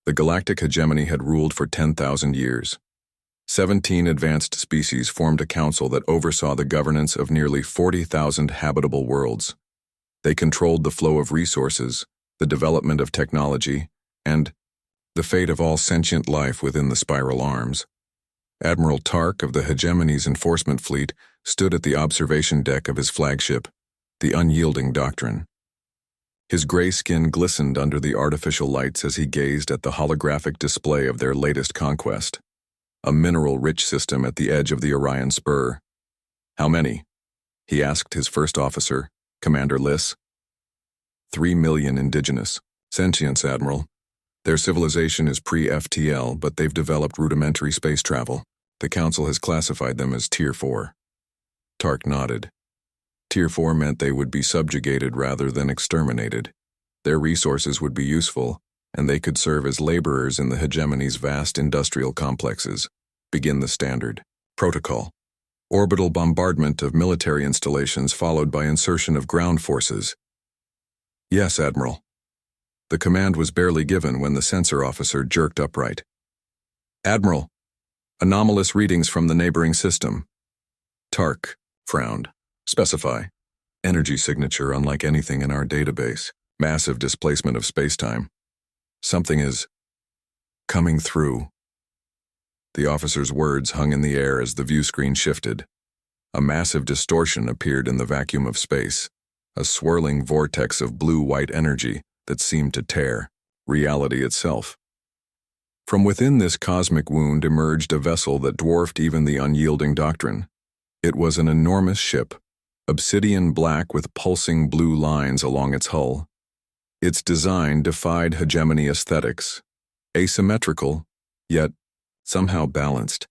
The galactic hegemony had ruled for 10,000 years. 17 advanced species formed a council that oversaw the governance of nearly 40,000 habitable worlds. They controlled the flow of resources, the development of technology, and the fate of all sentient life within the spiral arms. Admiral Tark of the hegemony's enforcement fleet stood at the observation deck of his flagship, the Unyielding Doctrine. His gray skin glistened under the artificial lights as he gazed at the holographic display of their latest conquest, a mineral-rich system at the edge of the Orion Spur. "How many?" he asked his first officer, Commander Liss. 3 million indigenous. Sentience, Admiral. Their civilization is pre-FTL, but they've developed rudimentary space travel. The Council has classified them as Tier 4. Tark nodded. Tier 4 meant they would be subjugated rather than exterminated. Their resources would be useful, and they could serve as laborers in the hegemony's vast industrial complexes. Begin the standard protocol. Orbital bombardment of military installations followed by insertion of ground forces. Yes, Admiral. The command was barely given when the sensor officer jerked upright. Admiral, anomalous readings from the neighboring system. Tark frowned. Specify. Energy signature unlike anything in our database. Massive displacement of spacetime. Something is coming through. The officer's words hung in the air as the view screen shifted. A massive distortion appeared in the vacuum of space, a swirling vortex of blue-white energy that seemed to tear reality itself. From within this cosmic wound emerged a vessel that dwarfed even the Unyielding Doctrine. It was an enormous ship, obsidian black with pulsing blue lines along its hull. Its design defied hegemony aesthetics, asymmetrical, yet somehow balanced,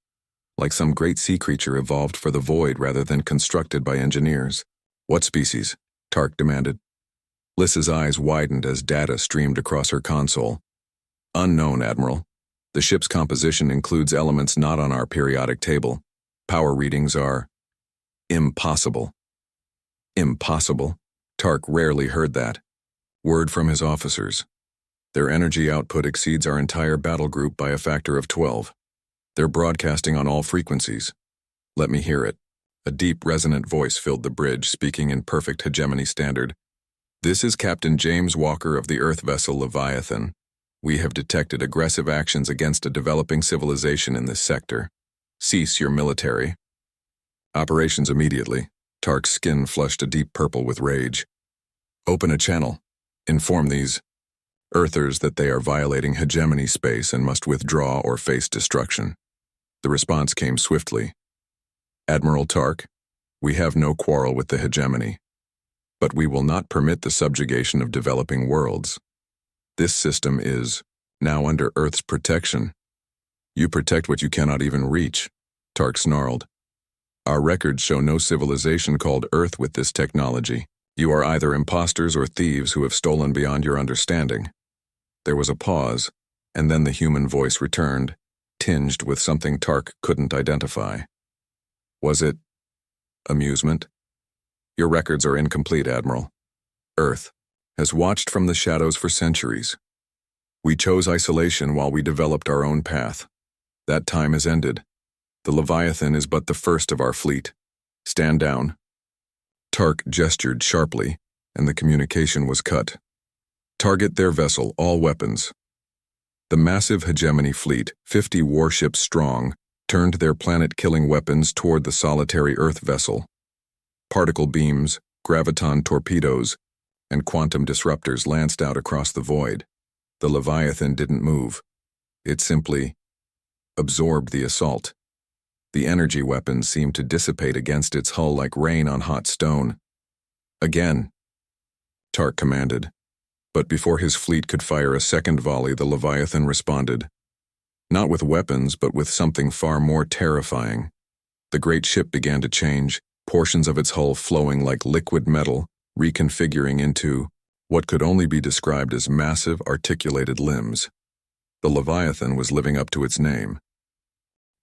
like some great sea creature evolved for the void rather than constructed by engineers. What species? Tark demanded. Liss's eyes widened as data streamed across her console. Unknown, Admiral. The ship's composition includes elements not on our periodic table. Power readings are impossible. Impossible? Tark rarely heard that. Word from his officers. Their energy output exceeds our entire battle group by a factor of 12. They're broadcasting on all frequencies. Let me hear it. A deep, resonant voice filled the bridge, speaking in perfect hegemony standard. This is Captain James Walker of the Earth vessel Leviathan. We have detected aggressive actions against a developing civilization in this sector. Cease your military. Operations immediately. Tark's skin flushed a deep purple with rage. Open a channel. Inform these Earthers that they are violating hegemony space and must withdraw or face destruction. The response came swiftly. Admiral Tark, we have no quarrel with the hegemony, but we will not permit the subjugation of developing worlds. This system is now under Earth's protection. You protect what you cannot even reach, Tark snarled. Our records show no civilization called Earth with this technology. You are either imposters or thieves who have stolen beyond your understanding. There was a pause, and then the human voice returned, tinged with something Tark couldn't identify. Was it amusement? Your records are incomplete, Admiral. Earth has watched from the shadows for centuries. We chose isolation while we developed our own path. That time has ended. The Leviathan is but the first of our fleet. Stand down. Tark gestured sharply, and the communication was cut. Target their vessel, all weapons. The massive hegemony fleet, 50 warships strong, turned their planet-killing weapons toward the solitary Earth vessel. Particle beams, graviton torpedoes, and quantum disruptors lanced out across the void. The Leviathan didn't move. It simply absorbed the assault. The energy weapons seemed to dissipate against its hull like rain on hot stone. Again, Tark commanded. But before his fleet could fire a second volley, the Leviathan responded. Not with weapons, but with something far more terrifying. The great ship began to change, portions of its hull flowing like liquid metal, reconfiguring into what could only be described as massive, articulated limbs. The Leviathan was living up to its name.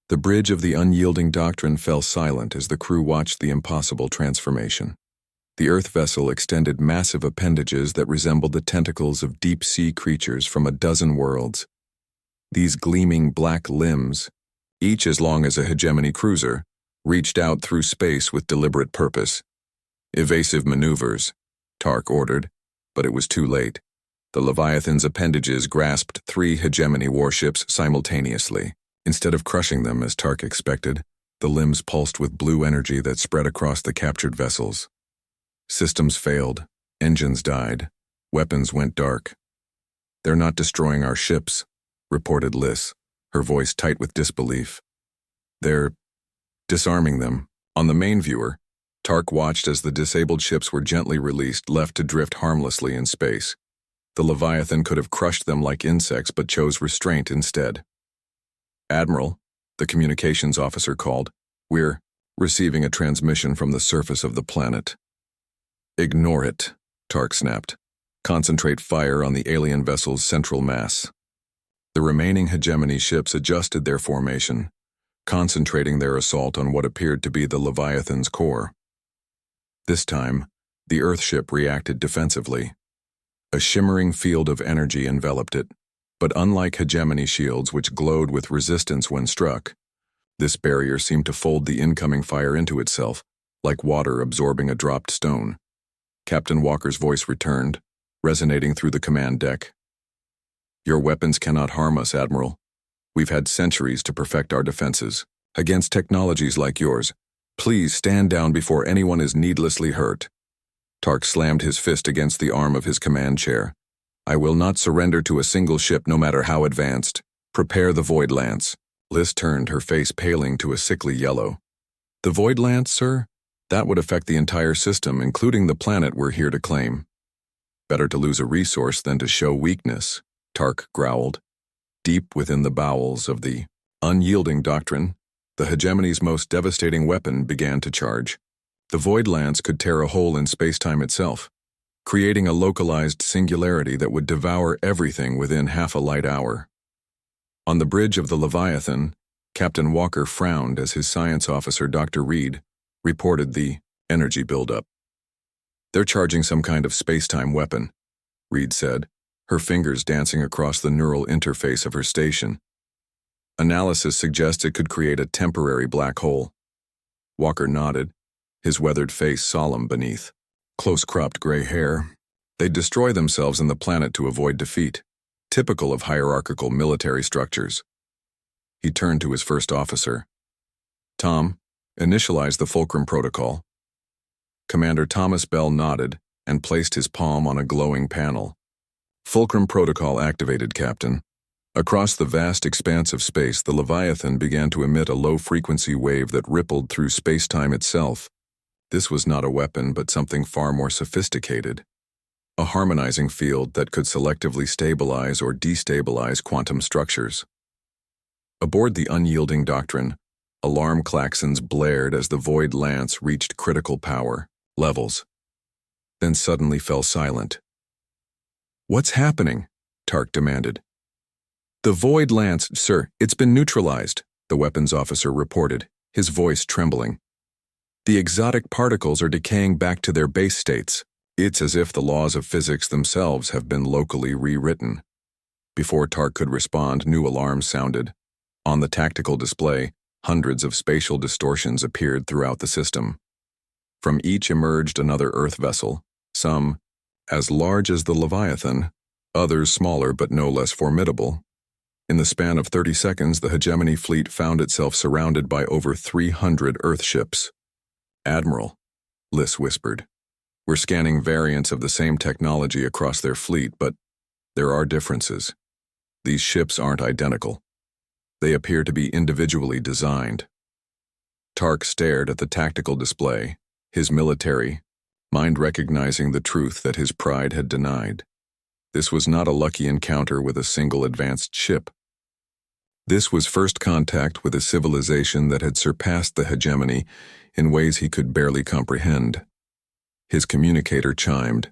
The bridge of the Unyielding Doctrine fell silent as the crew watched the impossible transformation. The Earth vessel extended massive appendages that resembled the tentacles of deep-sea creatures from a dozen worlds. These gleaming black limbs, each as long as a hegemony cruiser, reached out through space with deliberate purpose. "Evasive maneuvers," Tark ordered, but it was too late. The Leviathan's appendages grasped 3 hegemony warships simultaneously. Instead of crushing them as Tark expected, the limbs pulsed with blue energy that spread across the captured vessels. Systems failed, engines died, weapons went dark. "They're not destroying our ships," reported Liz, her voice tight with disbelief. "They're disarming them." On the main viewer, Tark watched as the disabled ships were gently released, left to drift harmlessly in space. The Leviathan could have crushed them like insects but chose restraint instead. "Admiral," the communications officer called, "we're receiving a transmission from the surface of the planet." "Ignore it," Tark snapped. "Concentrate fire on the alien vessel's central mass." The remaining hegemony ships adjusted their formation, concentrating their assault on what appeared to be the Leviathan's core. This time, the Earthship reacted defensively. A shimmering field of energy enveloped it, but unlike hegemony shields which glowed with resistance when struck, this barrier seemed to fold the incoming fire into itself, like water absorbing a dropped stone. Captain Walker's voice returned, resonating through the command deck. "Your weapons cannot harm us, Admiral. We've had centuries to perfect our defenses. Against technologies like yours, please stand down before anyone is needlessly hurt." Tark slammed his fist against the arm of his command chair. "I will not surrender to a single ship no matter how advanced. Prepare the Void Lance." Liz turned, her face paling to a sickly yellow. "The Void Lance, sir? That would affect the entire system, including the planet we're here to claim." "Better to lose a resource than to show weakness," Tark growled. Deep within the bowels of the unyielding doctrine, the hegemony's most devastating weapon began to charge. The Void Lance could tear a hole in space-time itself, creating a localized singularity that would devour everything within half a light hour. On the bridge of the Leviathan, Captain Walker frowned as his science officer, Dr. Reed, reported the energy buildup. "They're charging some kind of space-time weapon," Reed said, her fingers dancing across the neural interface of her station. "Analysis suggests it could create a temporary black hole." Walker nodded, his weathered face solemn beneath close-cropped gray hair. "They'd destroy themselves and the planet to avoid defeat, typical of hierarchical military structures." He turned to his first officer. "Tom, initialize the Fulcrum Protocol." Commander Thomas Bell nodded and placed his palm on a glowing panel. "Fulcrum Protocol activated, Captain." Across the vast expanse of space, the Leviathan began to emit a low-frequency wave that rippled through space-time itself. This was not a weapon, but something far more sophisticated. A harmonizing field that could selectively stabilize or destabilize quantum structures. Aboard the unyielding doctrine, alarm klaxons blared as the Void Lance reached critical power levels, then suddenly fell silent. "What's happening?" Tark demanded. "The Void Lance, sir, it's been neutralized," the weapons officer reported, his voice trembling. "The exotic particles are decaying back to their base states. It's as if the laws of physics themselves have been locally rewritten." Before Tark could respond, new alarms sounded. On the tactical display, hundreds of spatial distortions appeared throughout the system. From each emerged another Earth vessel, some as large as the Leviathan, others smaller but no less formidable. In the span of 30 seconds, the hegemony fleet found itself surrounded by over 300 Earth ships. "Admiral," Liz whispered, "we're scanning variants of the same technology across their fleet, but there are differences. These ships aren't identical. They appear to be individually designed." Tark stared at the tactical display, his military mind recognizing the truth that his pride had denied. This was not a lucky encounter with a single advanced ship. This was first contact with a civilization that had surpassed the hegemony in ways he could barely comprehend. His communicator chimed.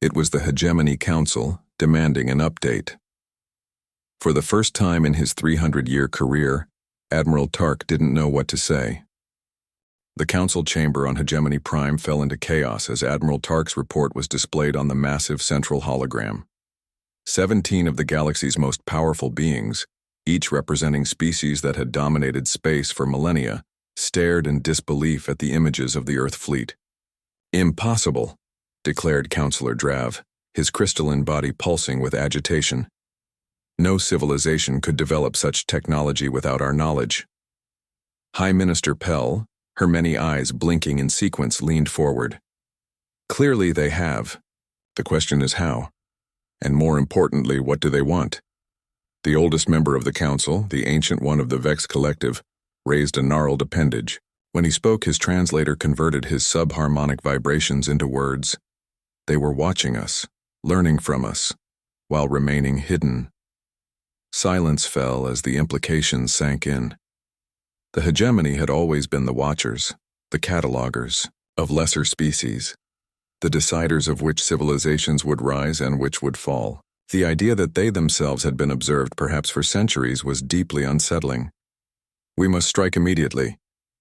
It was the Hegemony Council demanding an update. For the first time in his 300-year career, Admiral Tark didn't know what to say. The council chamber on Hegemony Prime fell into chaos as Admiral Tark's report was displayed on the massive central hologram. 17 of the galaxy's most powerful beings, each representing species that had dominated space for millennia, stared in disbelief at the images of the Earth fleet. "Impossible," declared Counselor Drav, his crystalline body pulsing with agitation. "No civilization could develop such technology without our knowledge." High Minister Pell, her many eyes blinking in sequence, leaned forward. "Clearly they have. The question is how. And more importantly, what do they want?" The oldest member of the council, the ancient one of the Vex Collective, raised a gnarled appendage. When he spoke, his translator converted his subharmonic vibrations into words. They were watching us, learning from us, while remaining hidden. Silence fell as the implications sank in. The hegemony had always been the watchers, the catalogers, of lesser species, the deciders of which civilizations would rise and which would fall. The idea that they themselves had been observed perhaps for centuries was deeply unsettling. "We must strike immediately,"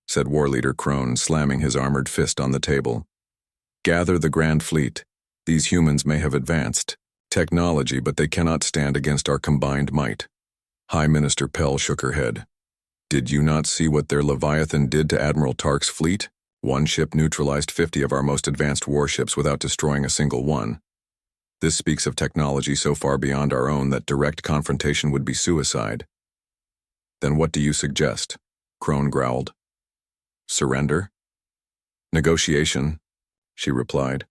said War Leader Crone, slamming his armored fist on the table. "Gather the Grand Fleet. These humans may have advanced technology, but they cannot stand against our combined might." High Minister Pell shook her head. "Did you not see what their Leviathan did to Admiral Tark's fleet? One ship neutralized 50 of our most advanced warships without destroying a single one. This speaks of technology so far beyond our own that direct confrontation would be suicide." "Then what do you suggest?" Crone growled. "Surrender?" "Negotiation," she replied.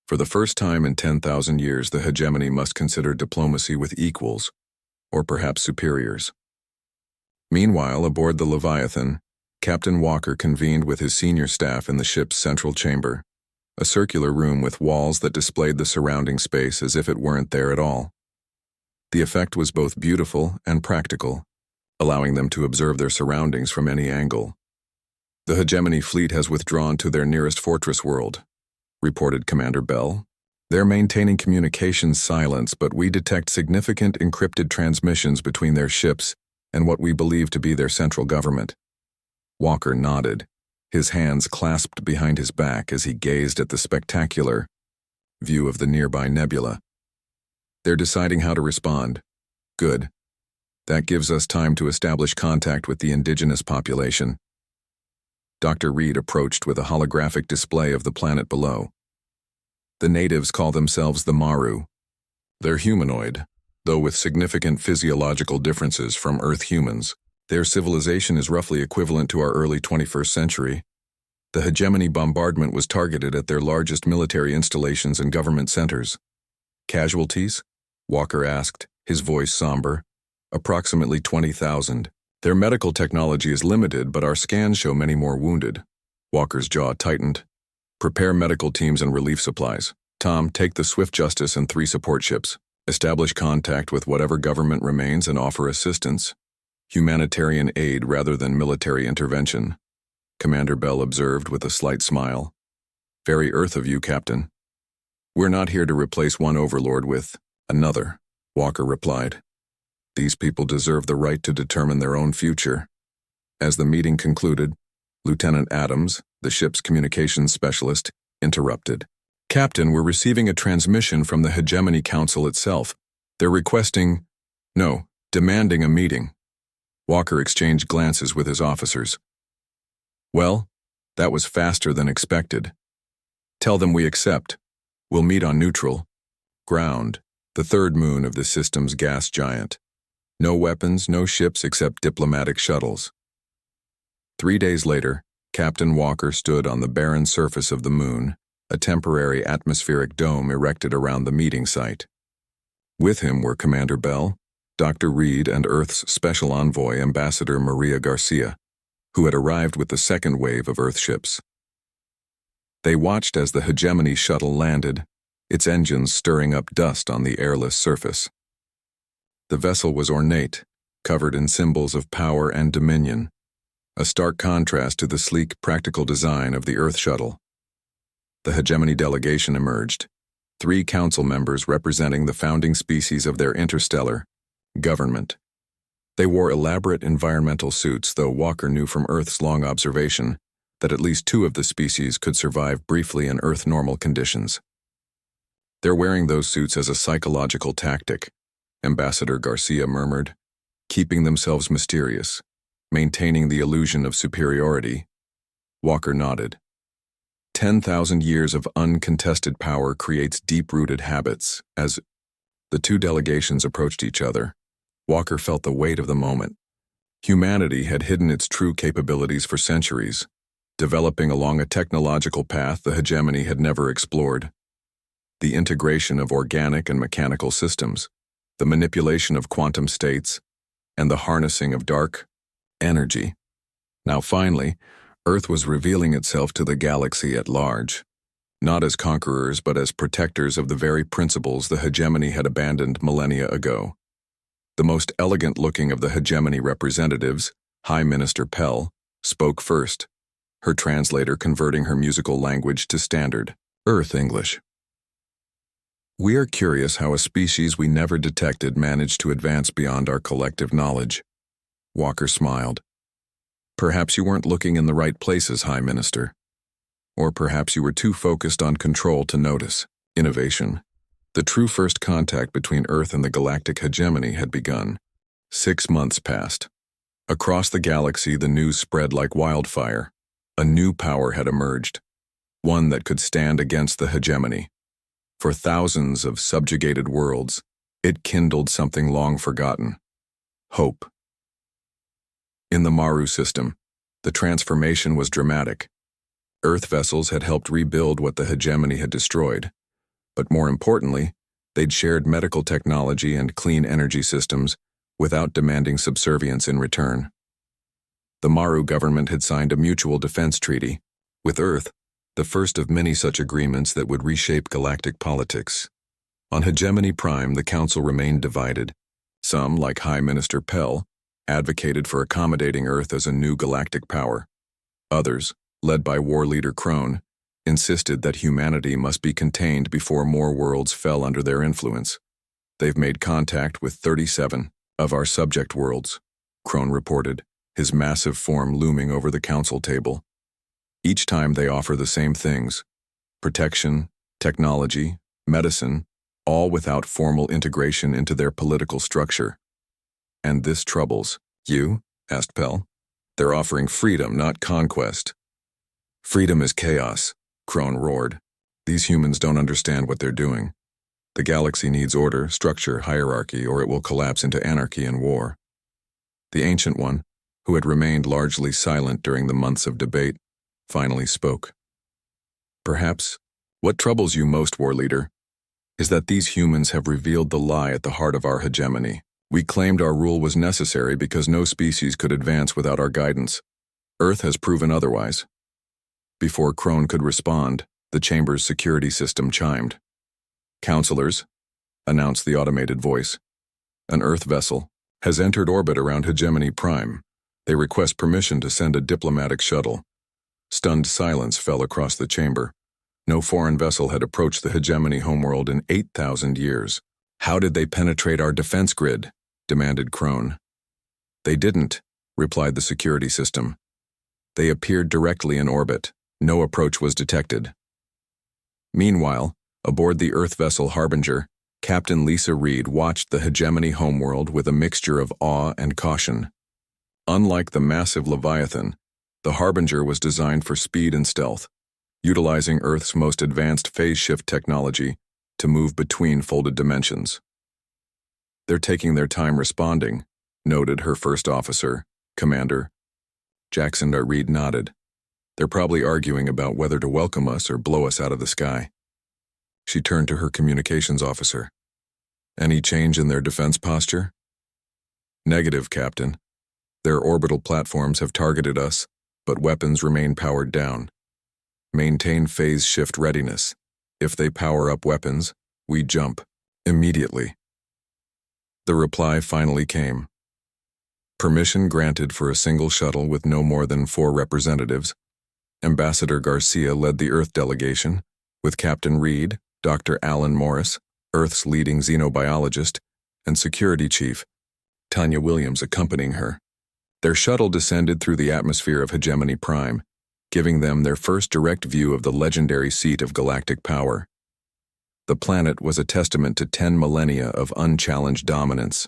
"For the first time in 10,000 years, the hegemony must consider diplomacy with equals, or perhaps superiors." Meanwhile, aboard the Leviathan, Captain Walker convened with his senior staff in the ship's central chamber, a circular room with walls that displayed the surrounding space as if it weren't there at all. The effect was both beautiful and practical, allowing them to observe their surroundings from any angle. "The hegemony fleet has withdrawn to their nearest fortress world," reported Commander Bell. "They're maintaining communications silence, but we detect significant encrypted transmissions between their ships and what we believe to be their central government." Walker nodded, his hands clasped behind his back as he gazed at the spectacular view of the nearby nebula. "They're deciding how to respond. Good. That gives us time to establish contact with the indigenous population." Dr. Reed approached with a holographic display of the planet below. "The natives call themselves the Maru. They're humanoid, though with significant physiological differences from Earth humans. Their civilization is roughly equivalent to our early 21st century. The hegemony bombardment was targeted at their largest military installations and government centers." "Casualties?" Walker asked, his voice somber. "Approximately 20,000. Their medical technology is limited, but our scans show many more wounded." Walker's jaw tightened. "Prepare medical teams and relief supplies. Tom, take the Swift Justice and 3 support ships. Establish contact with whatever government remains and offer assistance. Humanitarian aid rather than military intervention," Commander Bell observed with a slight smile. "Very Earth of you, Captain." "We're not here to replace one overlord with another," Walker replied. "These people deserve the right to determine their own future." As the meeting concluded, Lieutenant Adams, the ship's communications specialist, interrupted. "Captain, we're receiving a transmission from the Hegemony Council itself. They're demanding a meeting." Walker exchanged glances with his officers. "Well, that was faster than expected. Tell them we accept. We'll meet on neutral ground, the 3rd moon of the system's gas giant. No weapons, no ships except diplomatic shuttles." 3 days later, Captain Walker stood on the barren surface of the moon, a temporary atmospheric dome erected around the meeting site. With him were Commander Bell, Dr. Reed, and Earth's special envoy, Ambassador Maria Garcia, who had arrived with the second wave of Earth ships. They watched as the Hegemony shuttle landed, its engines stirring up dust on the airless surface. The vessel was ornate, covered in symbols of power and dominion, a stark contrast to the sleek, practical design of the Earth shuttle. The Hegemony delegation emerged, 3 council members representing the founding species of their interstellar government. They wore elaborate environmental suits, though Walker knew from Earth's long observation that at least 2 of the species could survive briefly in Earth-normal conditions. "They're wearing those suits as a psychological tactic," Ambassador Garcia murmured. keeping themselves mysterious, maintaining the illusion of superiority. Walker nodded. 10,000 years of uncontested power creates deep-rooted habits. As the two delegations approached each other, Walker felt the weight of the moment. Humanity had hidden its true capabilities for centuries, developing along a technological path the hegemony had never explored. The integration of organic and mechanical systems, the manipulation of quantum states, and the harnessing of dark energy. Now finally, Earth was revealing itself to the galaxy at large, not as conquerors but as protectors of the very principles the hegemony had abandoned millennia ago. The most elegant-looking of the hegemony representatives, High Minister Pell, spoke first, her translator converting her musical language to standard Earth English. "We are curious how a species we never detected managed to advance beyond our collective knowledge." Walker smiled. "Perhaps you weren't looking in the right places, High Minister. Or perhaps you were too focused on control to notice innovation. The true first contact between Earth and the galactic hegemony had begun. 6 months passed. Across the galaxy, the news spread like wildfire. A new power had emerged, one that could stand against the hegemony. For thousands of subjugated worlds, it kindled something long forgotten: hope. In the Maru system, the transformation was dramatic. Earth vessels had helped rebuild what the hegemony had destroyed, but more importantly, they'd shared medical technology and clean energy systems without demanding subservience in return. The Maru government had signed a mutual defense treaty with Earth, the first of many such agreements that would reshape galactic politics. On Hegemony Prime, the Council remained divided. Some, like High Minister Pell, advocated for accommodating Earth as a new galactic power. Others, led by war leader Crone, insisted that humanity must be contained before more worlds fell under their influence. "They've made contact with 37 of our subject worlds," Crone reported, his massive form looming over the council table. "Each time they offer the same things: protection, technology, medicine, all without formal integration into their political structure." "And this troubles you?" asked Pell. "They're offering freedom, not conquest." "Freedom is chaos," Crone roared. "These humans don't understand what they're doing. The galaxy needs order, structure, hierarchy, or it will collapse into anarchy and war." The Ancient One, who had remained largely silent during the months of debate, finally spoke. "Perhaps what troubles you most, War Leader, is that these humans have revealed the lie at the heart of our hegemony. We claimed our rule was necessary because no species could advance without our guidance. Earth has proven otherwise." Before Crone could respond, the chamber's security system chimed. "Counselors," announced the automated voice, "an Earth vessel has entered orbit around Hegemony Prime. They request permission to send a diplomatic shuttle." Stunned silence fell across the chamber. No foreign vessel had approached the Hegemony homeworld in 8,000 years. "How did they penetrate our defense grid?" demanded Crone. "They didn't," replied the security system. "They appeared directly in orbit. No approach was detected." Meanwhile, aboard the Earth vessel Harbinger, Captain Lisa Reed watched the Hegemony homeworld with a mixture of awe and caution. Unlike the massive Leviathan, the Harbinger was designed for speed and stealth, utilizing Earth's most advanced phase shift technology to move between folded dimensions. "They're taking their time responding," noted her first officer, Commander Jackson. Reed nodded. "They're probably arguing about whether to welcome us or blow us out of the sky." She turned to her communications officer. "Any change in their defense posture?" "Negative, Captain. Their orbital platforms have targeted us, but weapons remain powered down. Maintain phase shift readiness. If they power up weapons, we jump immediately." The reply finally came. Permission granted for a single shuttle with no more than 4 representatives. Ambassador Garcia led the Earth delegation, with Captain Reed, Dr. Alan Morris, Earth's leading xenobiologist, and Security Chief Tanya Williams accompanying her. Their shuttle descended through the atmosphere of Hegemony Prime, giving them their first direct view of the legendary seat of galactic power. The planet was a testament to 10 millennia of unchallenged dominance.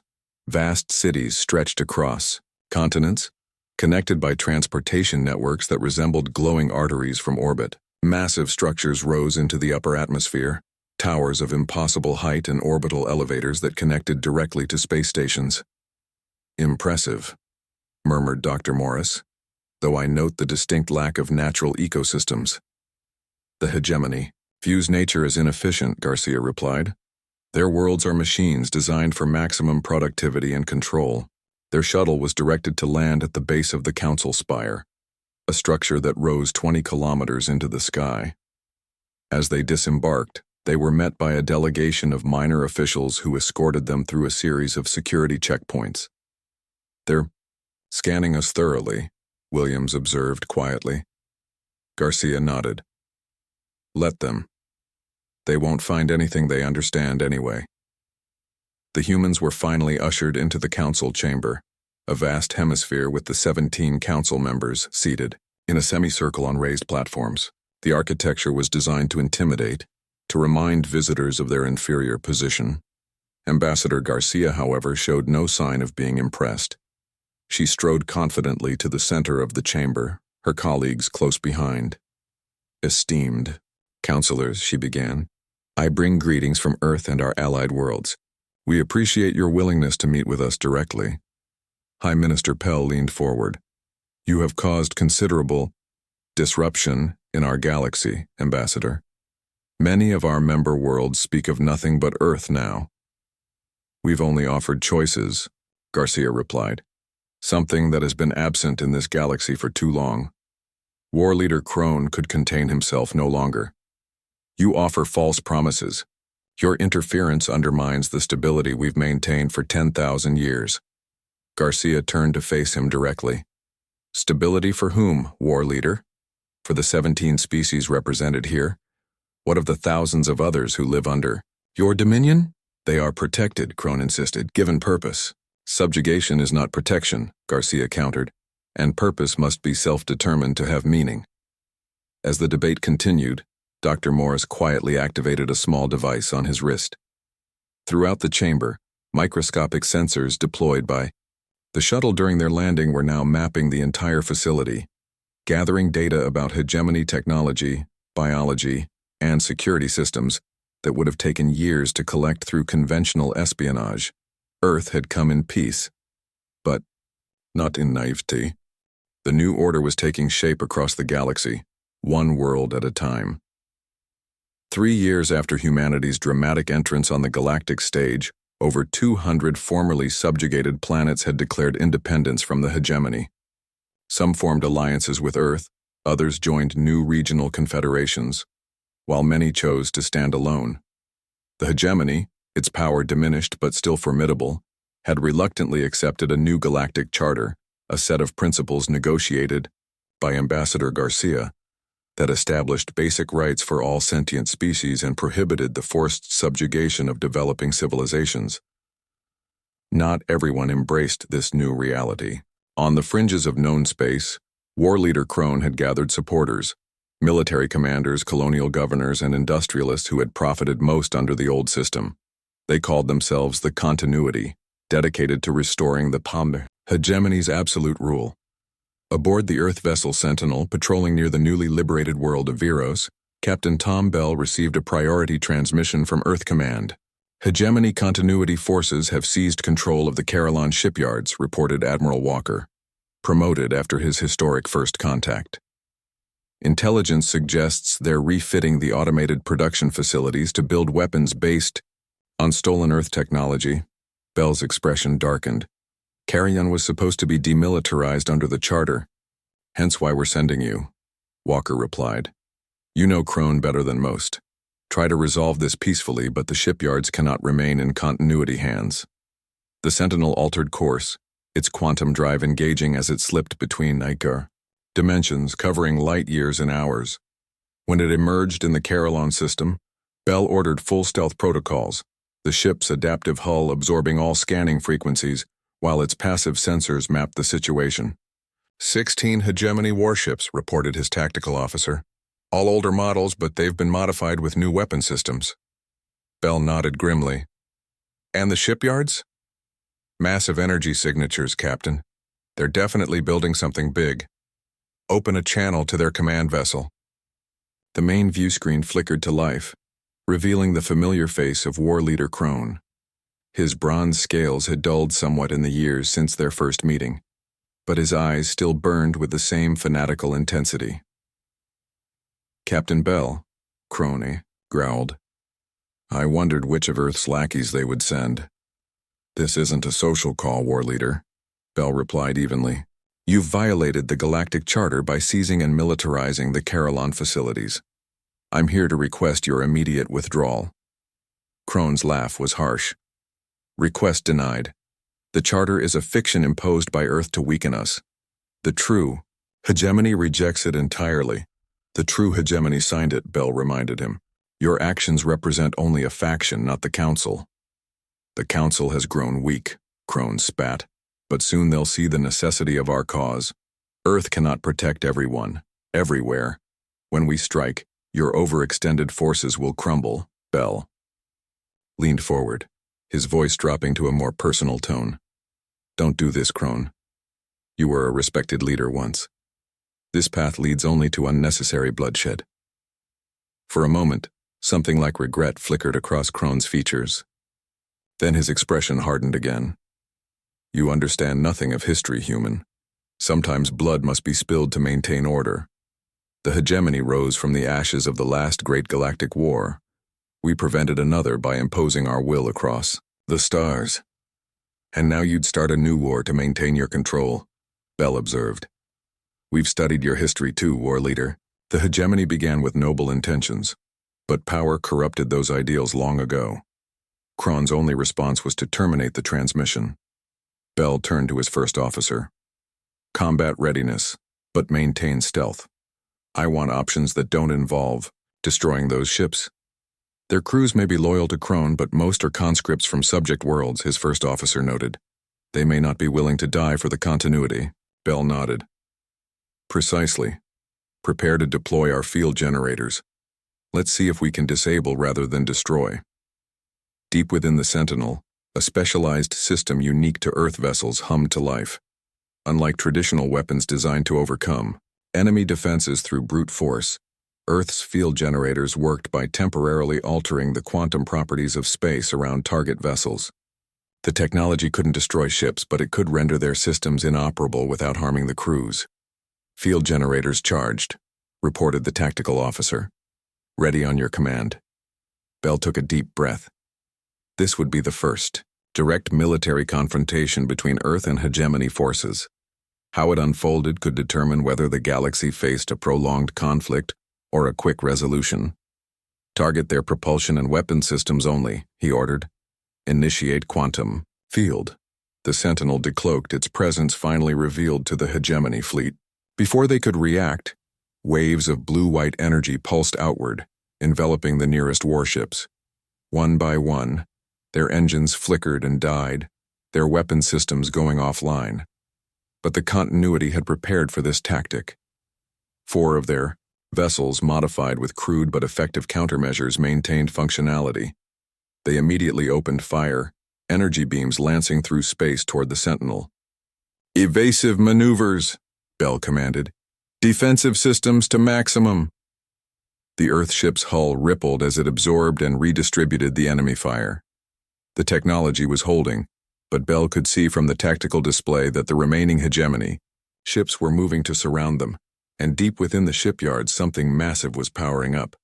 Vast cities stretched across continents, connected by transportation networks that resembled glowing arteries from orbit. Massive structures rose into the upper atmosphere, towers of impossible height and orbital elevators that connected directly to space stations. "Impressive," murmured Dr. Morris, "though I note the distinct lack of natural ecosystems." "The hegemony views nature as inefficient," Garcia replied. "Their worlds are machines designed for maximum productivity and control." Their shuttle was directed to land at the base of the council spire, a structure that rose 20 kilometers into the sky. As they disembarked, they were met by a delegation of minor officials who escorted them through a series of security checkpoints. "They're scanning us thoroughly," Williams observed quietly. Garcia nodded. "Let them. They won't find anything they understand anyway." The humans were finally ushered into the council chamber, a vast hemisphere with the 17 council members seated in a semicircle on raised platforms. The architecture was designed to intimidate, to remind visitors of their inferior position. Ambassador Garcia, however, showed no sign of being impressed. She strode confidently to the center of the chamber, her colleagues close behind. "Esteemed counselors," she began, "I bring greetings from Earth and our allied worlds. We appreciate your willingness to meet with us directly." High Minister Pell leaned forward. "You have caused considerable disruption in our galaxy, Ambassador. Many of our member worlds speak of nothing but Earth now." "We've only offered choices," Garcia replied. "Something that has been absent in this galaxy for too long." War Leader Crone could contain himself no longer. "You offer false promises. Your interference undermines the stability we've maintained for 10,000 years. Garcia turned to face him directly. "Stability for whom, War Leader? For the 17 species represented here? What of the thousands of others who live under your dominion?" "They are protected," Crone insisted, "given purpose." "Subjugation is not protection," Garcia countered, "and purpose must be self-determined to have meaning." As the debate continued, Dr. Morris quietly activated a small device on his wrist. Throughout the chamber, microscopic sensors deployed by the shuttle during their landing were now mapping the entire facility, gathering data about hegemony technology, biology, and security systems that would have taken years to collect through conventional espionage. Earth had come in peace, but not in naivety. The new order was taking shape across the galaxy, one world at a time. 3 years after humanity's dramatic entrance on the galactic stage, over 200 formerly subjugated planets had declared independence from the hegemony. Some formed alliances with Earth, others joined new regional confederations, while many chose to stand alone. The hegemony, its power diminished but still formidable, had reluctantly accepted a new galactic charter, a set of principles negotiated by Ambassador Garcia, that established basic rights for all sentient species and prohibited the forced subjugation of developing civilizations. Not everyone embraced this new reality. On the fringes of known space, War Leader Crone had gathered supporters, military commanders, colonial governors, and industrialists who had profited most under the old system. They called themselves the Continuity, dedicated to restoring the hegemony's absolute rule. Aboard the Earth vessel Sentinel, patrolling near the newly liberated world of Viros, Captain Tom Bell received a priority transmission from Earth Command. "Hegemony continuity forces have seized control of the Carillon shipyards," reported Admiral Walker, promoted after his historic first contact. "Intelligence suggests they're refitting the automated production facilities to build weapons based on stolen Earth technology." Bell's expression darkened. "Carillon was supposed to be demilitarized under the charter, hence why we're sending you," Walker replied. "You know Crone better than most. Try to resolve this peacefully, but the shipyards cannot remain in continuity hands." The Sentinel altered course, its quantum drive engaging as it slipped between Icar dimensions covering light years and hours. When it emerged in the Carillon system, Bell ordered full stealth protocols, the ship's adaptive hull absorbing all scanning frequencies, while its passive sensors mapped the situation. 16 hegemony warships, reported his tactical officer. "All older models, but they've been modified with new weapon systems." Bell nodded grimly. "And the shipyards?" Massive energy signatures, Captain. They're definitely building something big. Open a channel to their command vessel. The main view screen flickered to life, revealing the familiar face of War Leader Crone. His bronze scales had dulled somewhat in the years since their first meeting, but his eyes still burned with the same fanatical intensity. Captain Bell, Crone growled. I wondered which of Earth's lackeys they would send. This isn't a social call, War Leader, Bell replied evenly. You've violated the Galactic Charter by seizing and militarizing the Carillon facilities. I'm here to request your immediate withdrawal. Crone's laugh was harsh. Request denied. The Charter is a fiction imposed by Earth to weaken us. The true hegemony rejects it entirely. The true hegemony signed it, Bell reminded him. Your actions represent only a faction, not the Council. The Council has grown weak, Crone spat, but soon they'll see the necessity of our cause. Earth cannot protect everyone, everywhere. When we strike, your overextended forces will crumble, Bell leaned forward, his voice dropping to a more personal tone. Don't do this, Crone. You were a respected leader once. This path leads only to unnecessary bloodshed. For a moment, something like regret flickered across Crone's features. Then his expression hardened again. You understand nothing of history, human. Sometimes blood must be spilled to maintain order. The hegemony rose from the ashes of the last great galactic war. We prevented another by imposing our will across the stars. And now you'd start a new war to maintain your control, Bell observed. We've studied your history too, War Leader. The hegemony began with noble intentions, but power corrupted those ideals long ago. Crone's only response was to terminate the transmission. Bell turned to his first officer. Combat readiness, but maintain stealth. I want options that don't involve destroying those ships. Their crews may be loyal to Crone, but most are conscripts from subject worlds, his first officer noted. They may not be willing to die for the continuity, Bell nodded. Precisely. Prepare to deploy our field generators. Let's see if we can disable rather than destroy. Deep within the Sentinel, a specialized system unique to Earth vessels hummed to life. Unlike traditional weapons designed to overcome enemy defenses through brute force, Earth's field generators worked by temporarily altering the quantum properties of space around target vessels. The technology couldn't destroy ships, but it could render their systems inoperable without harming the crews. Field generators charged, reported the tactical officer. Ready on your command. Bell took a deep breath. This would be the first direct military confrontation between Earth and hegemony forces. How it unfolded could determine whether the galaxy faced a prolonged conflict or a quick resolution. Target their propulsion and weapon systems only, he ordered. Initiate quantum field. The Sentinel decloaked, its presence finally revealed to the hegemony fleet. Before they could react, waves of blue-white energy pulsed outward, enveloping the nearest warships. One by one, their engines flickered and died, their weapon systems going offline. But the continuity had prepared for this tactic. 4 of their vessels, modified with crude but effective countermeasures, maintained functionality. They immediately opened fire, energy beams lancing through space toward the Sentinel. Evasive maneuvers, Bell commanded. Defensive systems to maximum. The Earthship's hull rippled as it absorbed and redistributed the enemy fire. The technology was holding, but Bell could see from the tactical display that the remaining hegemony ships were moving to surround them, and deep within the shipyard something massive was powering up.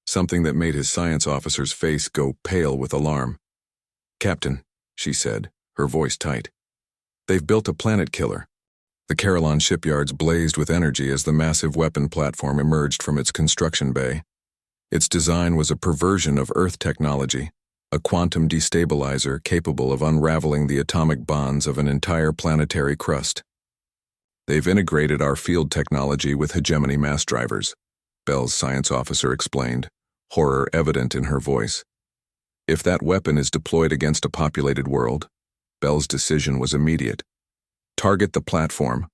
Something that made his science officer's face go pale with alarm. Captain, she said, her voice tight. They've built a planet killer. The Carillon shipyards blazed with energy as the massive weapon platform emerged from its construction bay. Its design was a perversion of Earth technology, a quantum destabilizer capable of unraveling the atomic bonds of an entire planetary crust. They've integrated our field technology with hegemony mass drivers, Bell's science officer explained, horror evident in her voice. If that weapon is deployed against a populated world, Bell's decision was immediate. Target the platform.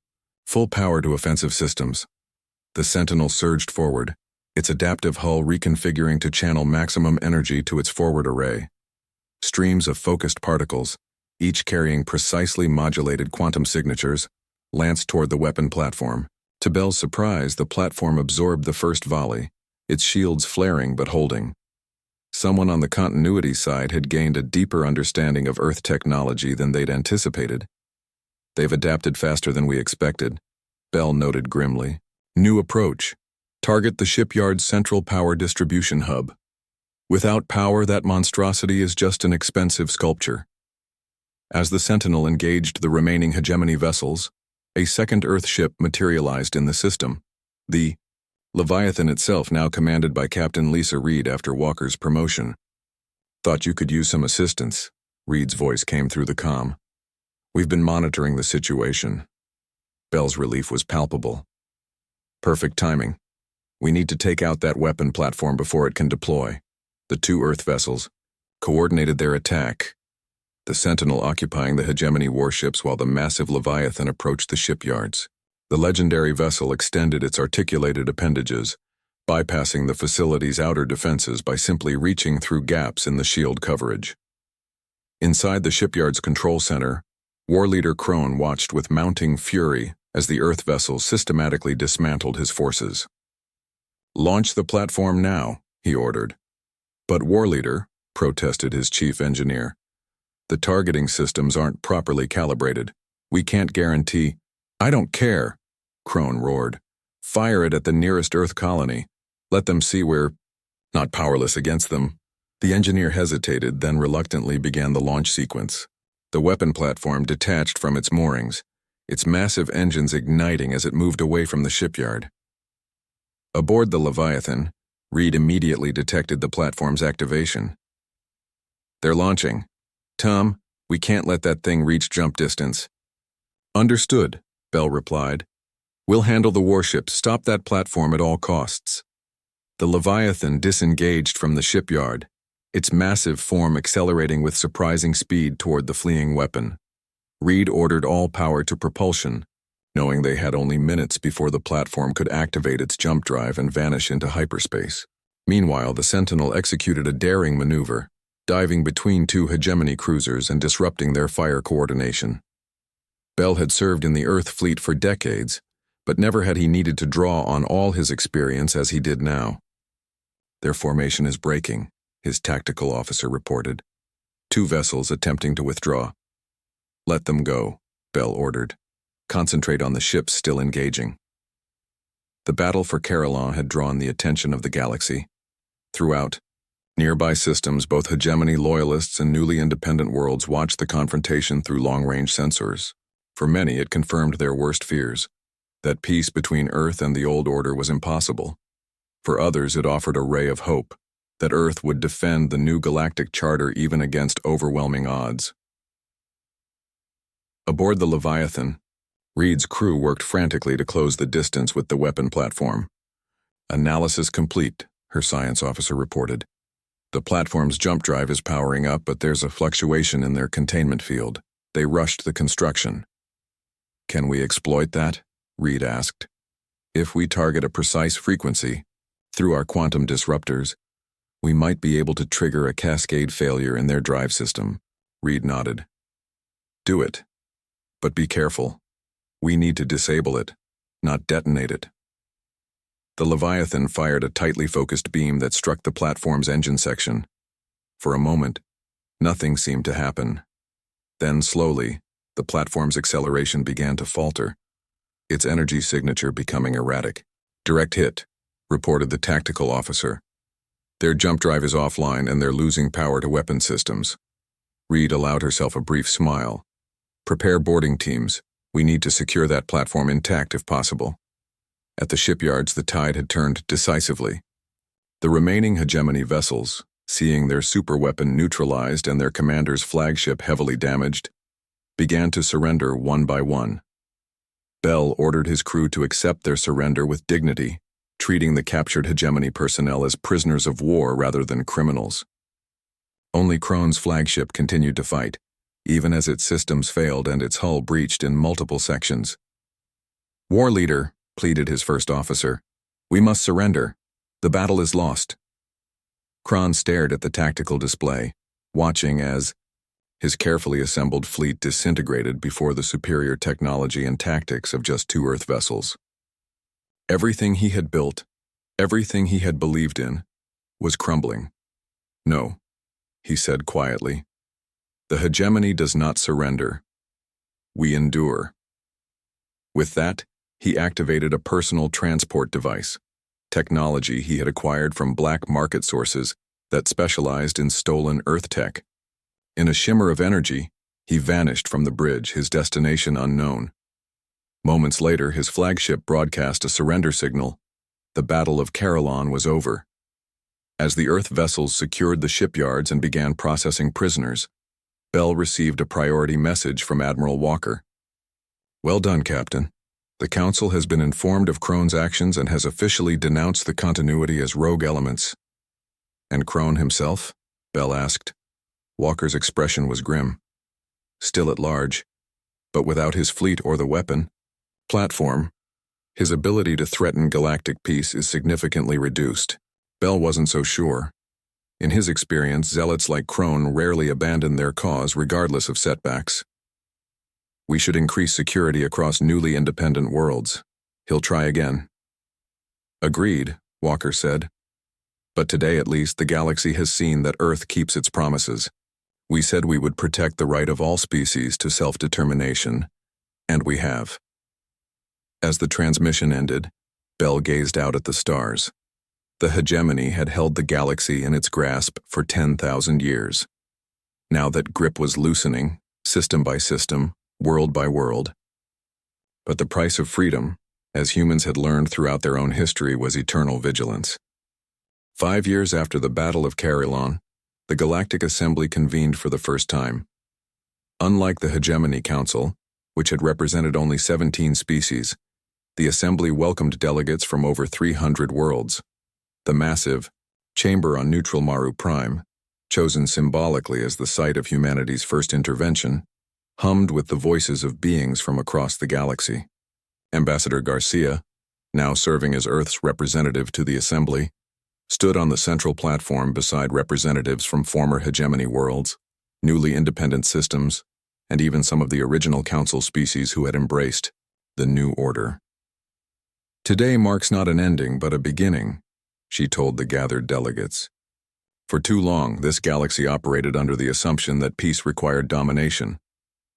Full power to offensive systems. The Sentinel surged forward, its adaptive hull reconfiguring to channel maximum energy to its forward array. Streams of focused particles, each carrying precisely modulated quantum signatures, lanced toward the weapon platform. To Bell's surprise, the platform absorbed the first volley, its shields flaring but holding. Someone on the continuity side had gained a deeper understanding of Earth technology than they'd anticipated. They've adapted faster than we expected, Bell noted grimly. New approach. Target the shipyard's central power distribution hub. Without power, that monstrosity is just an expensive sculpture. As the Sentinel engaged the remaining hegemony vessels, a second Earth ship materialized in the system. The Leviathan itself, now commanded by Captain Lisa Reed after Walker's promotion. Thought you could use some assistance, Reed's voice came through the comm. We've been monitoring the situation. Bell's relief was palpable. Perfect timing. We need to take out that weapon platform before it can deploy. The two Earth vessels coordinated their attack, the Sentinel occupying the hegemony warships while the massive Leviathan approached the shipyards. The legendary vessel extended its articulated appendages, bypassing the facility's outer defenses by simply reaching through gaps in the shield coverage. Inside the shipyard's control center, War Leader Crone watched with mounting fury as the Earth vessel systematically dismantled his forces. Launch the platform now, he ordered. But War Leader, protested his chief engineer, the targeting systems aren't properly calibrated. We can't guarantee. I don't care, Crone roared. Fire it at the nearest Earth colony. Let them see we're not powerless against them. The engineer hesitated, then reluctantly began the launch sequence. The weapon platform detached from its moorings, its massive engines igniting as it moved away from the shipyard. Aboard the Leviathan, Reed immediately detected the platform's activation. They're launching. Tom, we can't let that thing reach jump distance. Understood, Bell replied. We'll handle the warship. Stop that platform at all costs. The Leviathan disengaged from the shipyard, its massive form accelerating with surprising speed toward the fleeing weapon. Reed ordered all power to propulsion, knowing they had only minutes before the platform could activate its jump drive and vanish into hyperspace. Meanwhile, the Sentinel executed a daring maneuver, diving between two hegemony cruisers and disrupting their fire coordination. Bell had served in the Earth fleet for decades, but never had he needed to draw on all his experience as he did now. Their formation is breaking, his tactical officer reported. Two vessels attempting to withdraw. Let them go, Bell ordered. Concentrate on the ships still engaging. The battle for Carillon had drawn the attention of the galaxy. Throughout, nearby systems, both hegemony loyalists and newly independent worlds watched the confrontation through long-range sensors. For many, it confirmed their worst fears, that peace between Earth and the old order was impossible. For others, it offered a ray of hope, that Earth would defend the new galactic charter even against overwhelming odds. Aboard the Leviathan, Reed's crew worked frantically to close the distance with the weapon platform. Analysis complete, her science officer reported. The platform's jump drive is powering up, but there's a fluctuation in their containment field. They rushed the construction. Can we exploit that? Reed asked. If we target a precise frequency, through our quantum disruptors, we might be able to trigger a cascade failure in their drive system. Reed nodded. Do it. But be careful. We need to disable it, not detonate it. The Leviathan fired a tightly focused beam that struck the platform's engine section. For a moment, nothing seemed to happen. Then, slowly, the platform's acceleration began to falter, its energy signature becoming erratic. Direct hit, reported the tactical officer. Their jump drive is offline and they're losing power to weapon systems. Reed allowed herself a brief smile. Prepare boarding teams. We need to secure that platform intact if possible. At the shipyards, the tide had turned decisively. The remaining hegemony vessels, seeing their superweapon neutralized and their commander's flagship heavily damaged, began to surrender one by one. Bell ordered his crew to accept their surrender with dignity, treating the captured hegemony personnel as prisoners of war rather than criminals. Only Crone's flagship continued to fight, even as its systems failed and its hull breached in multiple sections. War Leader, pleaded his first officer, we must surrender. The battle is lost. Crone stared at the tactical display, watching as His carefully assembled fleet disintegrated before the superior technology and tactics of just 2 Earth vessels. Everything he had built, everything he had believed in, was crumbling. "No," he said quietly. "The hegemony does not surrender. We endure." With that, he activated a personal transport device, technology he had acquired from black market sources that specialized in stolen Earth tech. In a shimmer of energy, he vanished from the bridge, his destination unknown. Moments later, his flagship broadcast a surrender signal. The Battle of Carillon was over. As the Earth vessels secured the shipyards and began processing prisoners, Bell received a priority message from Admiral Walker. "Well done, Captain. The Council has been informed of Krone's actions and has officially denounced the continuity as rogue elements." "And Krone himself?" Bell asked. Walker's expression was grim. "Still at large, but without his fleet or the weapon platform, his ability to threaten galactic peace is significantly reduced." Bell wasn't so sure. In his experience, zealots like Krone rarely abandon their cause regardless of setbacks. "We should increase security across newly independent worlds. He'll try again." "Agreed," Walker said. "But today at least the galaxy has seen that Earth keeps its promises. We said we would protect the right of all species to self-determination, and we have." As the transmission ended, Bell gazed out at the stars. The hegemony had held the galaxy in its grasp for 10,000 years. Now that grip was loosening, system by system, world by world. But the price of freedom, as humans had learned throughout their own history, was eternal vigilance. 5 years after the Battle of Carillon, the Galactic Assembly convened for the first time. Unlike the Hegemony Council, which had represented only 17 species, the Assembly welcomed delegates from over 300 worlds. The massive chamber on neutral Maru Prime, chosen symbolically as the site of humanity's first intervention, hummed with the voices of beings from across the galaxy. Ambassador Garcia, now serving as Earth's representative to the Assembly, stood on the central platform beside representatives from former hegemony worlds, newly independent systems, and even some of the original Council species who had embraced the New Order. "Today marks not an ending but a beginning," she told the gathered delegates. "For too long, this galaxy operated under the assumption that peace required domination.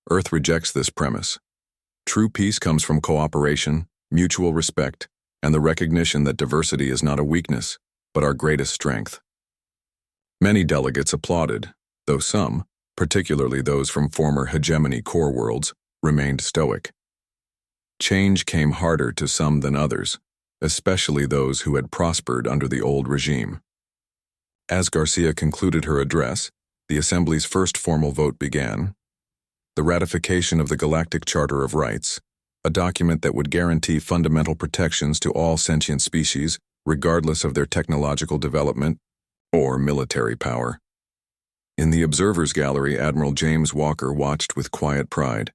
Earth rejects this premise. True peace comes from cooperation, mutual respect, and the recognition that diversity is not a weakness, but our greatest strength." Many delegates applauded, though some, particularly those from former hegemony core worlds, remained stoic. Change came harder to some than others, especially those who had prospered under the old regime. As Garcia concluded her address, the Assembly's first formal vote began. The ratification of the Galactic Charter of Rights, a document that would guarantee fundamental protections to all sentient species, regardless of their technological development or military power. In the observers' gallery, Admiral James Walker watched with quiet pride.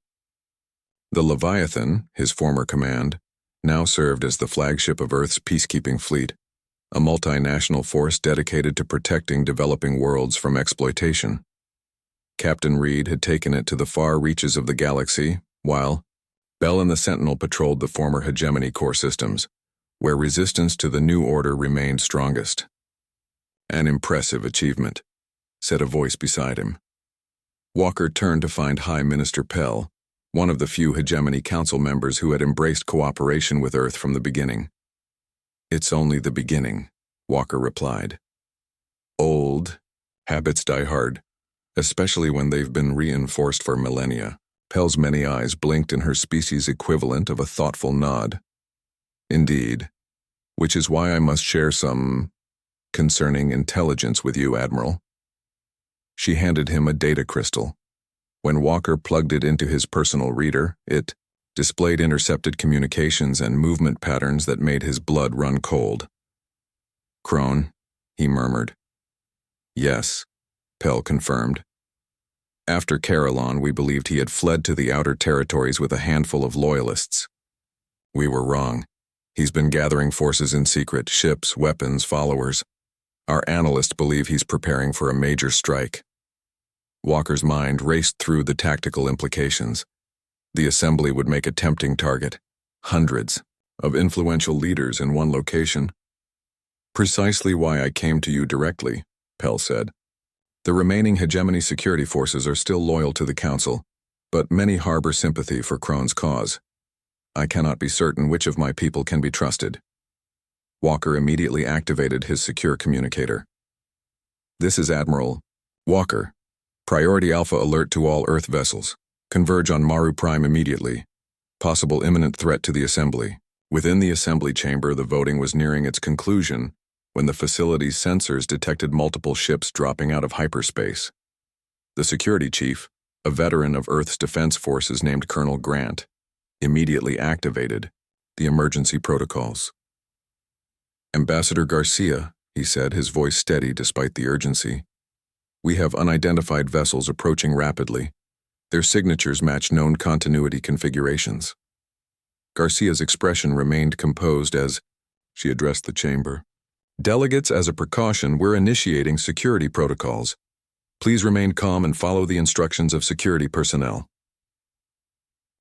The Leviathan, his former command, now served as the flagship of Earth's peacekeeping fleet, a multinational force dedicated to protecting developing worlds from exploitation. Captain Reed had taken it to the far reaches of the galaxy, while Bell and the Sentinel patrolled the former hegemony core systems, where resistance to the New Order remained strongest. "An impressive achievement," said a voice beside him. Walker turned to find High Minister Pell, one of the few Hegemony Council members who had embraced cooperation with Earth from the beginning. "It's only the beginning," Walker replied. "Old habits die hard, especially when they've been reinforced for millennia." Pell's many eyes blinked in her species equivalent of a thoughtful nod. "Indeed, which is why I must share some concerning intelligence with you, Admiral." She handed him a data crystal. When Walker plugged it into his personal reader, it displayed intercepted communications and movement patterns that made his blood run cold. "Krone," he murmured. "Yes," Pell confirmed. "After Carillon, we believed he had fled to the outer territories with a handful of loyalists. We were wrong. He's been gathering forces in secret, ships, weapons, followers. Our analysts believe he's preparing for a major strike." Walker's mind raced through the tactical implications. The assembly would make a tempting target. Hundreds of influential leaders in one location. Precisely why I came to you directly, Pell said. The remaining hegemony security forces are still loyal to the Council, but many harbor sympathy for Krone's cause. I cannot be certain which of my people can be trusted. Walker immediately activated his secure communicator. This is Admiral Walker. Priority Alpha alert to all Earth vessels. Converge on Maru Prime immediately. Possible imminent threat to the assembly. Within the assembly chamber, the voting was nearing its conclusion when the facility's sensors detected multiple ships dropping out of hyperspace. The security chief, a veteran of Earth's defense forces named Colonel Grant, immediately activated the emergency protocols. Ambassador Garcia, he said, his voice steady despite the urgency. We have unidentified vessels approaching rapidly. Their signatures match known continuity configurations. Garcia's expression remained composed as she addressed the chamber. Delegates, as a precaution, we're initiating security protocols. Please remain calm and follow the instructions of security personnel.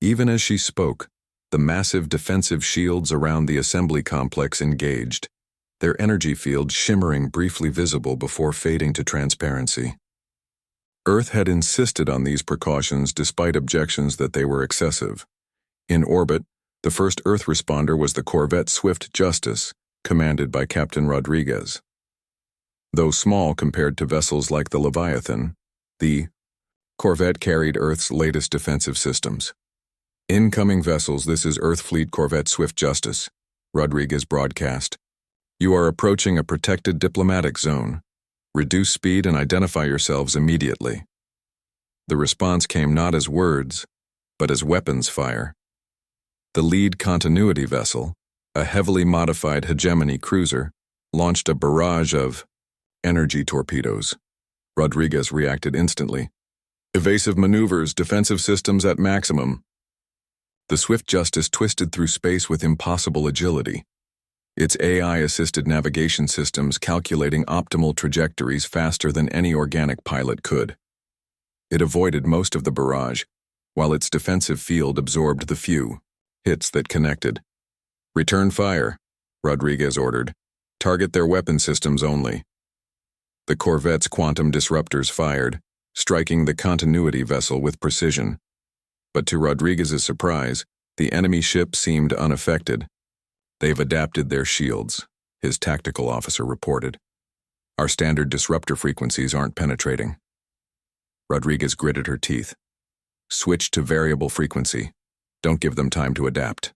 Even as she spoke, the massive defensive shields around the assembly complex engaged, their energy field shimmering briefly visible before fading to transparency. Earth had insisted on these precautions despite objections that they were excessive. In orbit, the first Earth responder was the corvette Swift Justice, commanded by Captain Rodriguez. Though small compared to vessels like the Leviathan, the corvette carried Earth's latest defensive systems. Incoming vessels, this is Earth Fleet Corvette Swift Justice, Rodriguez broadcast. You are approaching a protected diplomatic zone. Reduce speed and identify yourselves immediately. The response came not as words, but as weapons fire. The lead continuity vessel, a heavily modified hegemony cruiser, launched a barrage of energy torpedoes. Rodriguez reacted instantly. Evasive maneuvers, defensive systems at maximum. The Swift Justice twisted through space with impossible agility, its AI-assisted navigation systems calculating optimal trajectories faster than any organic pilot could. It avoided most of the barrage, while its defensive field absorbed the few hits that connected. Return fire, Rodriguez ordered. Target their weapon systems only. The corvette's quantum disruptors fired, striking the continuity vessel with precision. But to Rodriguez's surprise, the enemy ship seemed unaffected. They've adapted their shields, his tactical officer reported. Our standard disruptor frequencies aren't penetrating. Rodriguez gritted her teeth. Switch to variable frequency. Don't give them time to adapt.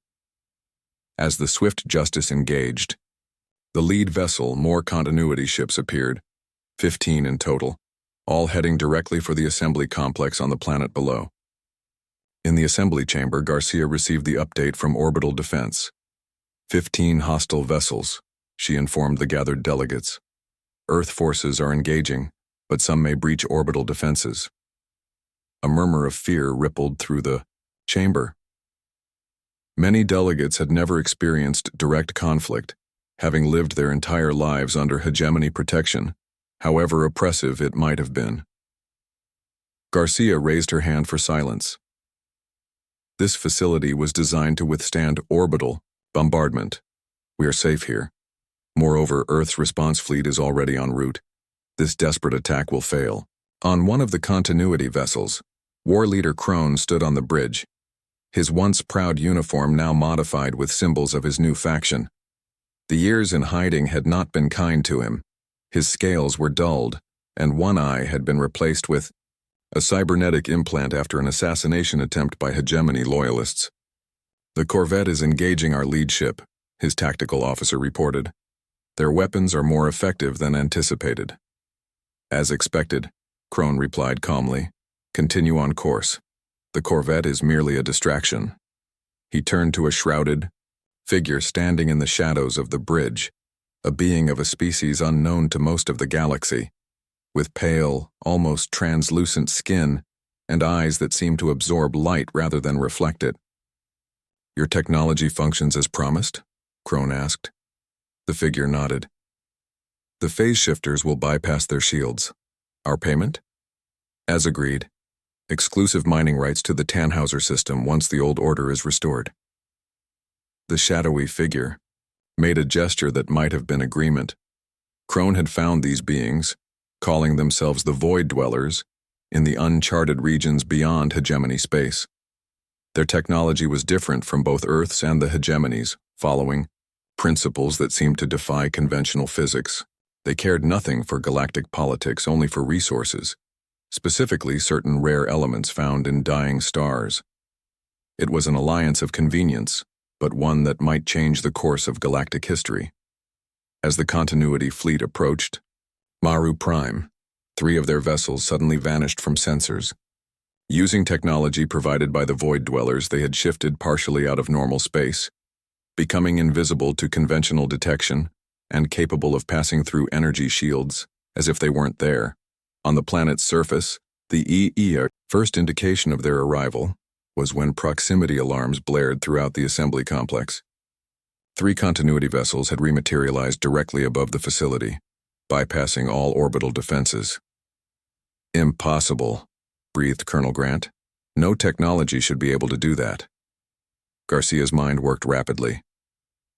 As the Swift Justice engaged, the lead vessel, more continuity ships appeared, 15 in total, all heading directly for the assembly complex on the planet below. In the assembly chamber, Garcia received the update from Orbital Defense. 15 hostile vessels, she informed the gathered delegates. Earth forces are engaging, but some may breach orbital defenses. A murmur of fear rippled through the chamber. Many delegates had never experienced direct conflict, having lived their entire lives under hegemony protection, however oppressive it might have been. Garcia raised her hand for silence. This facility was designed to withstand orbital bombardment. We are safe here. Moreover, Earth's response fleet is already en route. This desperate attack will fail. On one of the continuity vessels, war leader Krone stood on the bridge, his once proud uniform now modified with symbols of his new faction. The years in hiding had not been kind to him. His scales were dulled, and one eye had been replaced with a cybernetic implant after an assassination attempt by hegemony loyalists. The corvette is engaging our lead ship, his tactical officer reported. Their weapons are more effective than anticipated. As expected, Krone replied calmly. Continue on course. The corvette is merely a distraction. He turned to a shrouded figure standing in the shadows of the bridge, a being of a species unknown to most of the galaxy, with pale, almost translucent skin and eyes that seemed to absorb light rather than reflect it. Your technology functions as promised? Krone asked. The figure nodded. The phase shifters will bypass their shields. Our payment? As agreed. Exclusive mining rights to the Tannhauser system once the old order is restored. The shadowy figure made a gesture that might have been agreement. Crone had found these beings, calling themselves the Void Dwellers, in the uncharted regions beyond hegemony space. Their technology was different from both Earth's and the hegemonies, following principles that seemed to defy conventional physics. They cared nothing for galactic politics, only for resources, specifically certain rare elements found in dying stars. It was an alliance of convenience, but one that might change the course of galactic history. As the continuity fleet approached Maru Prime, 3 of their vessels suddenly vanished from sensors. Using technology provided by the Void Dwellers, they had shifted partially out of normal space, becoming invisible to conventional detection and capable of passing through energy shields as if they weren't there. On the planet's surface, the EER first indication of their arrival was when proximity alarms blared throughout the assembly complex. 3 continuity vessels had rematerialized directly above the facility, bypassing all orbital defenses. Impossible, breathed Colonel Grant. No technology should be able to do that. Garcia's mind worked rapidly.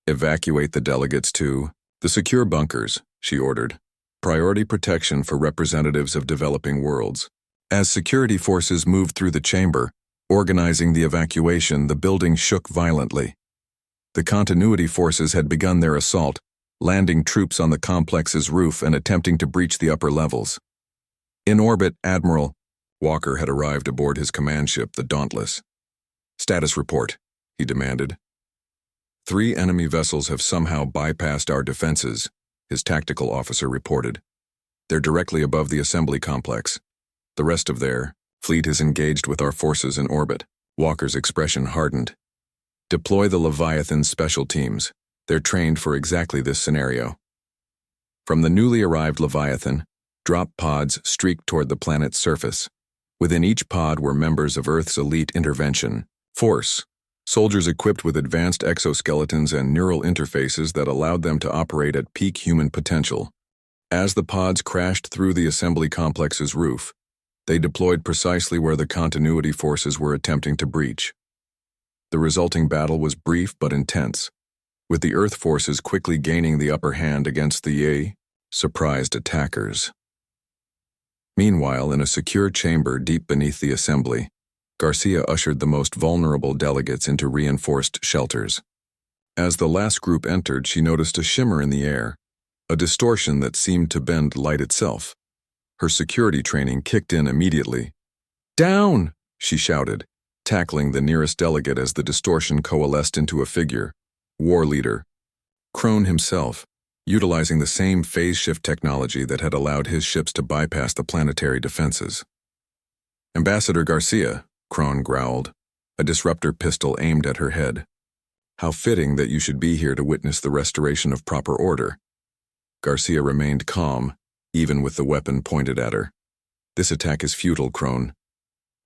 Evacuate the delegates to the secure bunkers, she ordered. Priority protection for representatives of developing worlds. As security forces moved through the chamber, organizing the evacuation, the building shook violently. The continuity forces had begun their assault, landing troops on the complex's roof and attempting to breach the upper levels. In orbit, Admiral Walker had arrived aboard his command ship, the Dauntless. Status report, he demanded. 3 enemy vessels have somehow bypassed our defenses, his tactical officer reported. They're directly above the assembly complex. The rest of their fleet is engaged with our forces in orbit. Walker's expression hardened. Deploy the Leviathan special teams. They're trained for exactly this scenario. From the newly arrived Leviathan, drop pods streaked toward the planet's surface. Within each pod were members of Earth's elite intervention force, soldiers equipped with advanced exoskeletons and neural interfaces that allowed them to operate at peak human potential. As the pods crashed through the assembly complex's roof, they deployed precisely where the continuity forces were attempting to breach. The resulting battle was brief but intense, with the Earth forces quickly gaining the upper hand against the surprised attackers. Meanwhile, in a secure chamber deep beneath the assembly, Garcia ushered the most vulnerable delegates into reinforced shelters. As the last group entered, she noticed a shimmer in the air, a distortion that seemed to bend light itself. Her security training kicked in immediately. "Down!" she shouted, tackling the nearest delegate as the distortion coalesced into a figure, War Leader Crone himself, utilizing the same phase shift technology that had allowed his ships to bypass the planetary defenses. "Ambassador Garcia," Crone growled, a disruptor pistol aimed at her head. "How fitting that you should be here to witness the restoration of proper order." Garcia remained calm, even with the weapon pointed at her. "This attack is futile, Crone.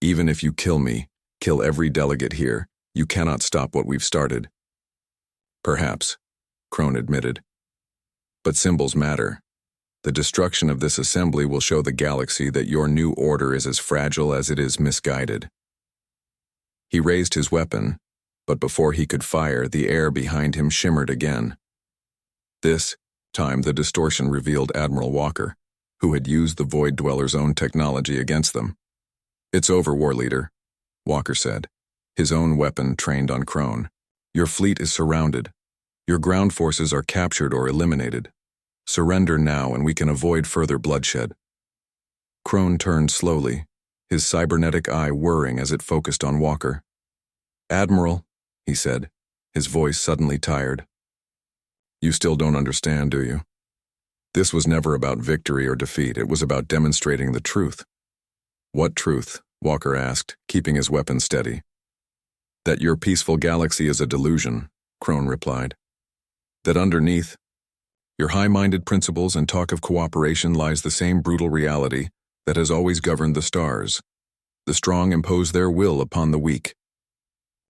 Even if you kill me, kill every delegate here, you cannot stop what we've started." "Perhaps," Crone admitted. "But symbols matter. The destruction of this assembly will show the galaxy that your new order is as fragile as it is misguided." He raised his weapon, but before he could fire, the air behind him shimmered again. This time, the distortion revealed Admiral Walker, who had used the Void Dweller's own technology against them. "It's over, War Leader," Walker said, his own weapon trained on Crone. "Your fleet is surrounded. Your ground forces are captured or eliminated. Surrender now and we can avoid further bloodshed." Crone turned slowly, his cybernetic eye whirring as it focused on Walker. "Admiral," he said, his voice suddenly tired. "You still don't understand, do you? This was never about victory or defeat, it was about demonstrating the truth." "What truth?" Walker asked, keeping his weapon steady. "That your peaceful galaxy is a delusion," Crone replied. "That underneath your high-minded principles and talk of cooperation lies the same brutal reality that has always governed the stars. The strong impose their will upon the weak.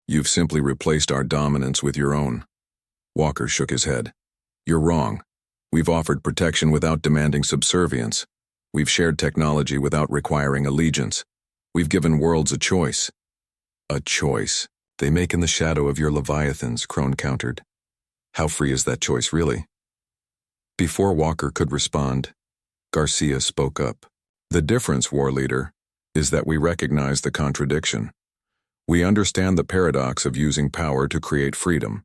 You've simply replaced our dominance with your own." Walker shook his head. "You're wrong. We've offered protection without demanding subservience. We've shared technology without requiring allegiance. We've given worlds a choice. A choice. They make in the shadow of your Leviathans, Crone countered. How free is that choice, really? Before Walker could respond, Garcia spoke up. The difference, War Leader, is that we recognize the contradiction. We understand the paradox of using power to create freedom.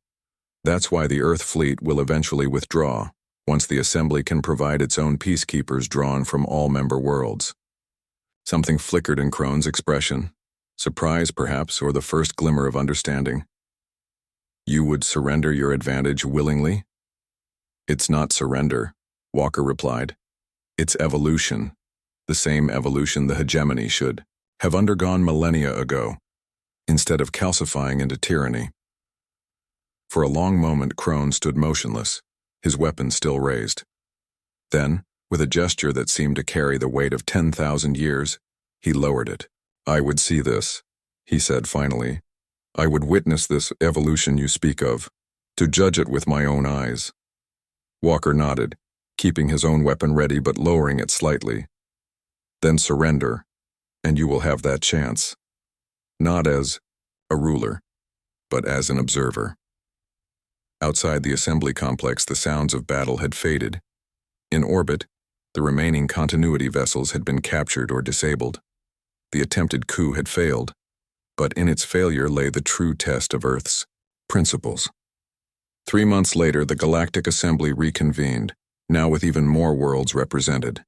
That's why the Earth fleet will eventually withdraw, once the Assembly can provide its own peacekeepers drawn from all member worlds. Something flickered in Crone's expression. Surprise, perhaps, or the first glimmer of understanding. You would surrender your advantage willingly? It's not surrender, Walker replied. It's evolution. The same evolution the hegemony should have undergone millennia ago, instead of calcifying into tyranny. For a long moment, Crone stood motionless, his weapon still raised. Then, with a gesture that seemed to carry the weight of 10,000 years, he lowered it. I would see this, he said finally. I would witness this evolution you speak of, to judge it with my own eyes. Walker nodded, keeping his own weapon ready but lowering it slightly. Then surrender, and you will have that chance. Not as a ruler, but as an observer. Outside the assembly complex, the sounds of battle had faded. In orbit, the remaining continuity vessels had been captured or disabled. The attempted coup had failed, but in its failure lay the true test of Earth's principles. 3 months later, the Galactic Assembly reconvened, now with even more worlds represented.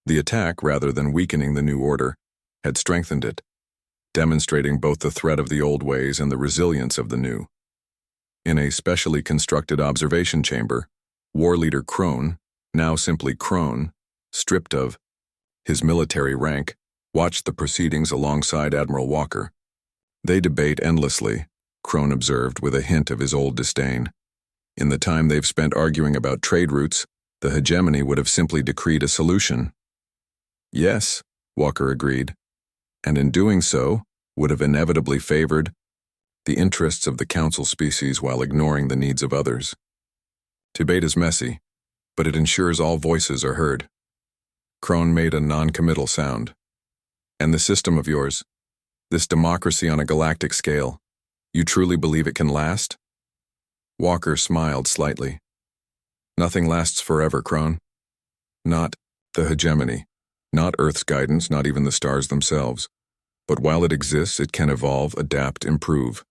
The attack, rather than weakening the new order, had strengthened it, demonstrating both the threat of the old ways and the resilience of the new. In a specially constructed observation chamber, War Leader Crone, now simply Crone, stripped of his military rank, watched the proceedings alongside Admiral Walker. They debate endlessly, Crone observed with a hint of his old disdain. In the time they've spent arguing about trade routes, the hegemony would have simply decreed a solution. Yes, Walker agreed, and in doing so, would have inevitably favored the interests of the council species while ignoring the needs of others. Debate is messy, but it ensures all voices are heard. Crone made a non-committal sound. And the system of yours, this democracy on a galactic scale, you truly believe it can last? Walker smiled slightly. Nothing lasts forever, Crone. Not the hegemony, not Earth's guidance, not even the stars themselves. But while it exists, it can evolve, adapt, improve.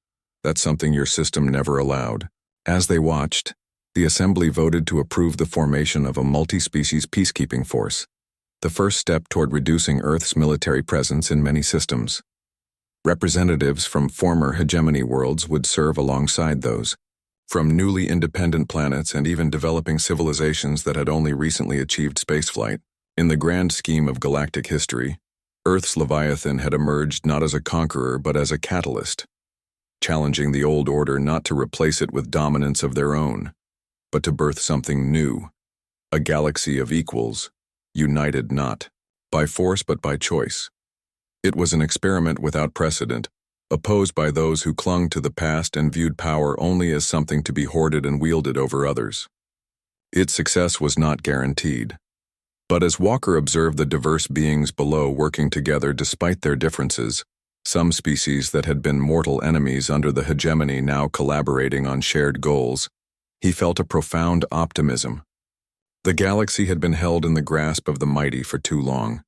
That's something your system never allowed. As they watched, the Assembly voted to approve the formation of a multi-species peacekeeping force, the first step toward reducing Earth's military presence in many systems. Representatives from former hegemony worlds would serve alongside those, from newly independent planets and even developing civilizations that had only recently achieved spaceflight. In the grand scheme of galactic history, Earth's Leviathan had emerged not as a conqueror but as a catalyst, challenging the old order not to replace it with dominance of their own, but to birth something new, a galaxy of equals, united not by force but by choice. It was an experiment without precedent, opposed by those who clung to the past and viewed power only as something to be hoarded and wielded over others. Its success was not guaranteed. But as Walker observed the diverse beings below working together despite their differences, some species that had been mortal enemies under the hegemony now collaborating on shared goals, he felt a profound optimism. The galaxy had been held in the grasp of the mighty for too long.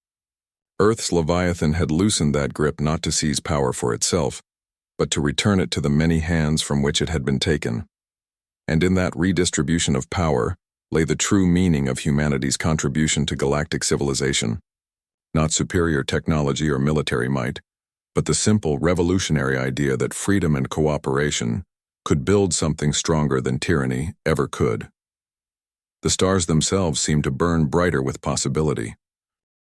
Earth's Leviathan had loosened that grip not to seize power for itself, but to return it to the many hands from which it had been taken. And in that redistribution of power lay the true meaning of humanity's contribution to galactic civilization. Not superior technology or military might, but the simple revolutionary idea that freedom and cooperation could build something stronger than tyranny ever could. The stars themselves seemed to burn brighter with possibility.